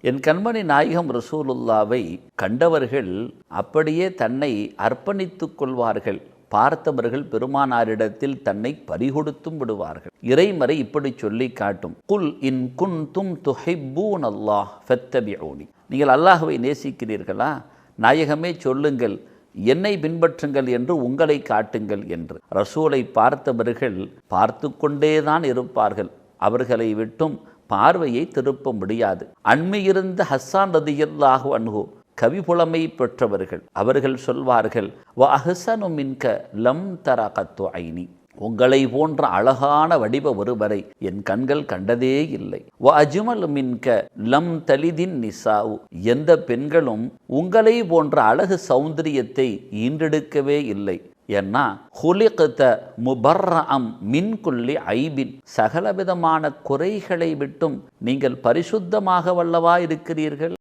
என் கண்மணி நாயகம் ரசூலுல்லாவை கண்டவர்கள் அப்படியே தன்னை அர்ப்பணித்துக் கொள்வார்கள். பார்த்தவர்கள் பெருமானாரிடத்தில் தன்னை பறிகொடுத்தும் விடுவார்கள். இறைமறை இப்படி சொல்லி காட்டும், குல் இன் குன்தும் துஹிப்பூன் அல்லாஹ் ஃபத்தபிஊனி. நீங்கள் அல்லாஹ்வை நேசிக்கிறீர்களா? நாயகமே சொல்லுங்கள், என்னை பின்பற்றுங்கள் என்று உங்களை காட்டுங்கள் என்று. ரசூலை பார்த்தவர்கள் பார்த்து கொண்டேதான் இருப்பார்கள். அவர்களை விட்டும் பார்வையை திருப்ப முடியாது. அண்மையிருந்த ஹஸ்ஸான் ரதியல்லாஹு அன்ஹு கவிபுலமை பெற்றவர்கள். அவர்கள் சொல்வார்கள், வ அஹ்ஸனு மின்க லம் தர கத்து ஐனி. உங்களை போன்ற அழகான வடிவ ஒருவரை என் கண்கள் கண்டதே இல்லை. வ அஜ்மல் மின்க லம் தலிதின் நிசாவு. எந்த பெண்களும் உங்களை போன்ற அழகு சௌந்தரியத்தை ஈண்டெடுக்கவே இல்லை. ஏன்னா ஹுலிக்த முபர்ரஅம் மின் குல்லி ஐபின். சகலவிதமான குறைகளை விட்டும் நீங்கள் பரிசுத்தமாக வல்லவா இருக்கிறீர்கள்.